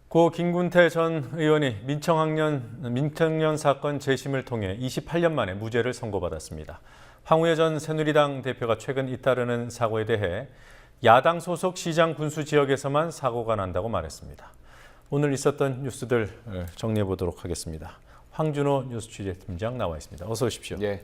고 김군태 전 의원이 민청년 사건 재심을 통해 28년 만에 무죄를 선고받았습니다. 황우여 전 새누리당 대표가 최근 잇따르는 사고에 대해 야당 소속 시장 군수 지역에서만 사고가 난다고 말했습니다. 오늘 있었던 뉴스들 정리해 보도록 하겠습니다. 황준호 뉴스 취재팀장 나와 있습니다. 어서 오십시오. 예.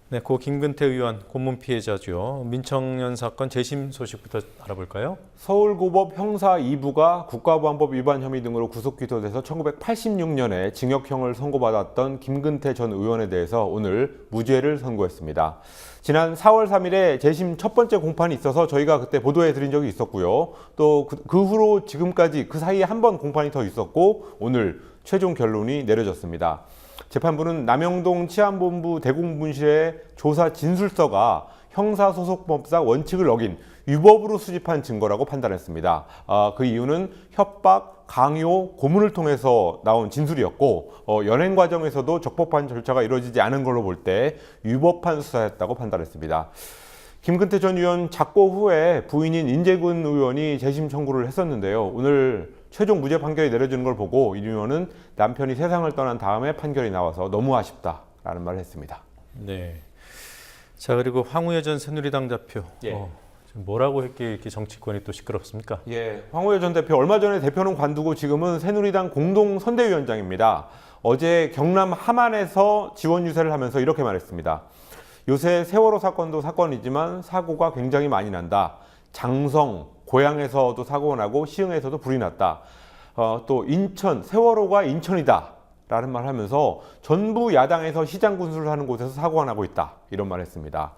네, 고 김근태 의원 고문 피해자죠. 민청년 사건 재심 소식부터 알아볼까요? 서울고법 형사 2부가 국가보안법 위반 혐의 등으로 구속 기소돼서 1986년에 징역형을 선고받았던 김근태 전 의원에 대해서 오늘 무죄를 선고했습니다. 지난 4월 3일에 재심 첫 번째 공판이 있어서 저희가 그때 보도해 드린 적이 있었고요. 또 그 후로 지금까지 그 사이에 한 번 공판이 더 있었고 오늘 최종 결론이 내려졌습니다. 재판부는 남영동 치안본부 대공분실의 조사 진술서가 형사소송법상 원칙을 어긴 위법으로 수집한 증거라고 판단했습니다. 그 이유는 협박, 강요, 고문을 통해서 나온 진술이었고 연행 과정에서도 적법한 절차가 이루어지지 않은 걸로 볼 때 위법한 수사였다고 판단했습니다. 김근태 전 의원 작고 후에 부인인 인재근 의원이 재심 청구를 했었는데요. 오늘 최종 무죄 판결이 내려지는 걸 보고 이 의원은 남편이 세상을 떠난 다음에 판결이 나와서 너무 아쉽다라는 말을 했습니다. 네. 자, 그리고 황우여 전 새누리당 대표. 예. 뭐라고 했기에 이렇게 정치권이 또 시끄럽습니까? 예, 황우여 전 대표 얼마 전에 대표는 관두고 지금은 새누리당 공동 선대위원장입니다. 어제 경남 함안에서 지원 유세를 하면서 이렇게 말했습니다. 요새 세월호 사건도 사건이지만 사고가 굉장히 많이 난다. 장성, 고양에서도 사고가 나고 시흥에서도 불이 났다. 또 인천, 세월호가 인천이다 라는 말을 하면서 전부 야당에서 시장 군수를 하는 곳에서 사고가 나고 있다 이런 말을 했습니다.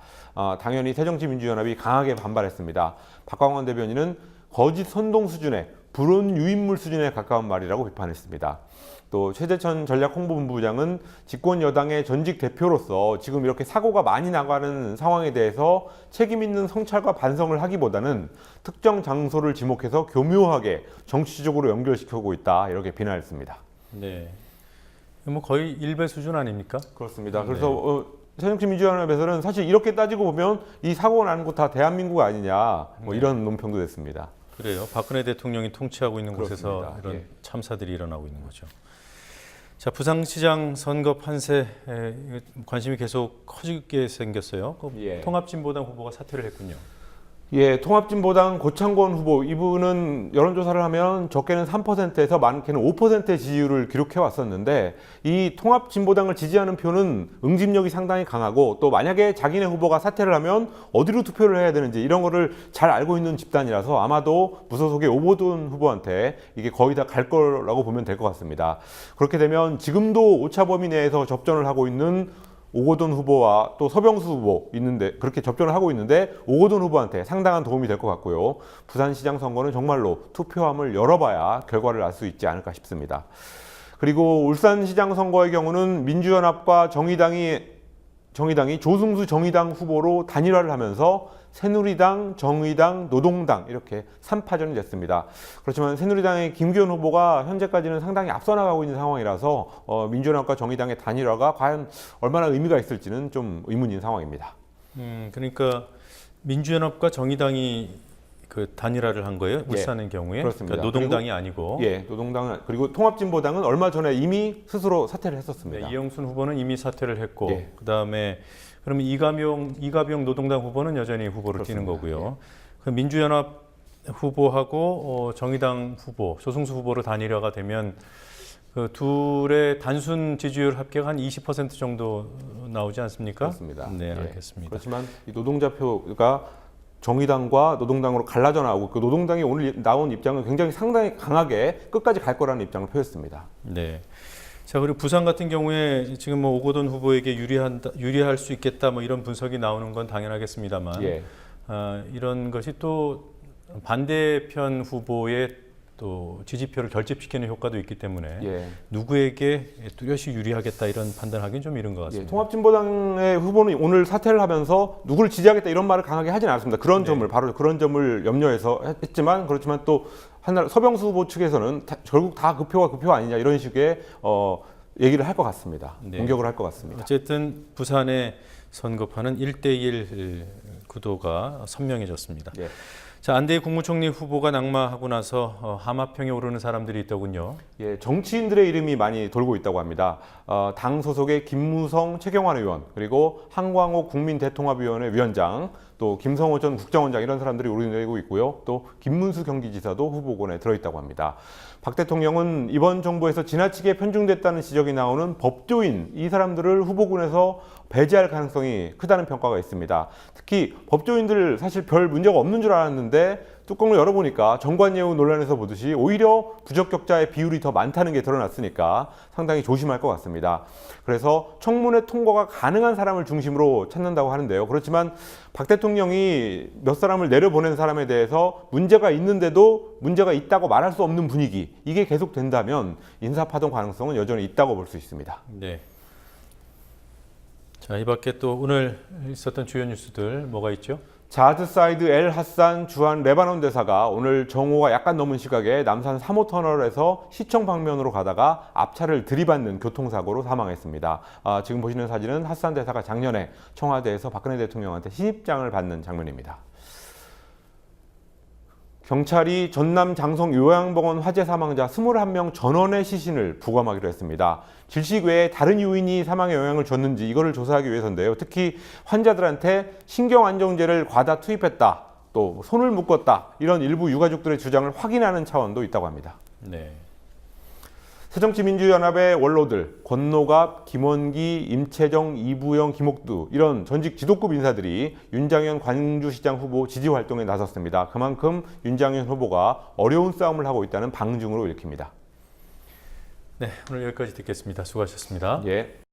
당연히 새정치민주연합이 강하게 반발했습니다. 박광원 대변인은 거짓 선동 수준의 불온 유인물 수준에 가까운 말이라고 비판했습니다. 또 최재천 전략홍보본부장은 집권 여당의 전직 대표로서 지금 이렇게 사고가 많이 나가는 상황에 대해서 책임 있는 성찰과 반성을 하기보다는 특정 장소를 지목해서 교묘하게 정치적으로 연결시키고 있다 이렇게 비난했습니다. 네, 뭐 거의 일배 수준 아닙니까? 그렇습니다. 그래서 새정치민주연합에서는 사실 이렇게 따지고 보면 이 사고가 나는 곳 다 대한민국 아니냐 뭐 이런 논평도 됐습니다. 그래요. 박근혜 대통령이 통치하고 있는 곳에서 그렇습니다. 이런 예. 참사들이 일어나고 있는 거죠. 자, 부산시장 선거 판세 관심이 계속 커지게 생겼어요. 예. 통합진보당 후보가 사퇴를 했군요. 예, 통합진보당 고창권 후보 이분은 여론조사를 하면 적게는 3%에서 많게는 5%의 지지율을 기록해 왔었는데 이 통합진보당을 지지하는 표는 응집력이 상당히 강하고 또 만약에 자기네 후보가 사퇴를 하면 어디로 투표를 해야 되는지 이런 거를 잘 알고 있는 집단이라서 아마도 무소속의 오보돈 후보한테 이게 거의 다 갈 거라고 보면 될 것 같습니다. 그렇게 되면 지금도 오차 범위 내에서 접전을 하고 있는 오거돈 후보와 또 서병수 후보 있는데 그렇게 접전을 하고 있는데 오거돈 후보한테 상당한 도움이 될 것 같고요. 부산시장 선거는 정말로 투표함을 열어봐야 결과를 알 수 있지 않을까 싶습니다. 그리고 울산시장 선거의 경우는 민주연합과 정의당이 조승수 정의당 후보로 단일화를 하면서 새누리당, 정의당, 노동당 이렇게 3파전이 됐습니다. 그렇지만 새누리당의 김기현 후보가 현재까지는 상당히 앞서 나가고 있는 상황이라서 민주연합과 정의당의 단일화가 과연 얼마나 의미가 있을지는 좀 의문인 상황입니다. 그러니까 민주연합과 정의당이 그 단일화를 한 거예요? 울산의 예, 경우에? 그렇습니다. 그러니까 노동당이 그리고, 아니고. 예, 노동당 그리고 통합진보당은 얼마 전에 이미 스스로 사퇴를 했었습니다. 네, 이영순 후보는 이미 사퇴를 했고, 예. 그다음에 그러면 이가병 노동당 후보는 여전히 후보를 뛰는 거고요. 그 민주연합 후보하고 정의당 후보, 조승수 후보로 단일화가 되면 그 둘의 단순 지지율 합계가 한 20% 정도 나오지 않습니까? 그렇습니다. 네, 예. 알겠습니다. 그렇지만 이 노동자표가 정의당과 노동당으로 갈라져 나오고 그 노동당이 오늘 나온 입장은 굉장히 상당히 강하게 끝까지 갈 거라는 입장을 표했습니다. 네. 자, 그리고 부산 같은 경우에 지금 뭐 오거돈 후보에게 유리할 수 있겠다 뭐 이런 분석이 나오는 건 당연하겠습니다만 예. 이런 것이 또 반대편 후보의 또 지지표를 결집시키는 효과도 있기 때문에 예. 누구에게 뚜렷이 유리하겠다 이런 판단하기는 좀 이른 것 예, 같습니다. 통합진보당의 후보는 오늘 사퇴를 하면서 누구를 지지하겠다 이런 말을 강하게 하진 않았습니다. 그런 점을 바로 그런 점을 염려해서 했지만 그렇지만 또 한날 서병수 후보 측에서는 결국 다 그 표가 그 표 아니냐 이런 식의 얘기를 할 것 같습니다. 네. 공격을 할 것 같습니다. 어쨌든 부산의 선거판은 1대1 구도가 선명해졌습니다. 예. 자, 안대희 국무총리 후보가 낙마하고 나서 하마평에 오르는 사람들이 있더군요. 예, 정치인들의 이름이 많이 돌고 있다고 합니다. 당 소속의 김무성 최경환 의원, 그리고 한광호 국민대통합위원회 위원장, 또 김성호 전 국정원장 이런 사람들이 오르내리고 있고요. 또 김문수 경기지사도 후보군에 들어있다고 합니다. 박 대통령은 이번 정부에서 지나치게 편중됐다는 지적이 나오는 법조인, 이 사람들을 후보군에서 배제할 가능성이 크다는 평가가 있습니다. 특히 법조인들 사실 별 문제가 없는 줄 알았는데 뚜껑을 열어보니까 정관예우 논란에서 보듯이 오히려 부적격자의 비율이 더 많다는 게 드러났으니까 상당히 조심할 것 같습니다. 그래서 청문회 통과가 가능한 사람을 중심으로 찾는다고 하는데요. 그렇지만 박 대통령이 몇 사람을 내려보낸 사람에 대해서 문제가 있는데도 문제가 있다고 말할 수 없는 분위기, 이게 계속된다면 인사파동 가능성은 여전히 있다고 볼 수 있습니다. 네. 자, 이 밖에 또 오늘 있었던 주요 뉴스들 뭐가 있죠? 자드 사이드 엘 하산 주한 레바논 대사가 오늘 정오가 약간 넘은 시각에 남산 3호 터널에서 시청 방면으로 가다가 앞차를 들이받는 교통사고로 사망했습니다. 지금 보시는 사진은 하산 대사가 작년에 청와대에서 박근혜 대통령한테 신입장을 받는 장면입니다. 경찰이 전남 장성 요양병원 화재 사망자 21명 전원의 시신을 부검하기로 했습니다. 질식 외에 다른 요인이 사망에 영향을 줬는지 이거를 조사하기 위해서인데요. 특히 환자들한테 신경안정제를 과다 투입했다, 또 손을 묶었다, 이런 일부 유가족들의 주장을 확인하는 차원도 있다고 합니다. 네. 새정치민주연합의 원로들 권노갑, 김원기, 임채정, 이부영, 김옥두 이런 전직 지도급 인사들이 윤장현 광주시장 후보 지지 활동에 나섰습니다. 그만큼 윤장현 후보가 어려운 싸움을 하고 있다는 방증으로 읽힙니다. 네, 오늘 여기까지 듣겠습니다. 수고하셨습니다. 예.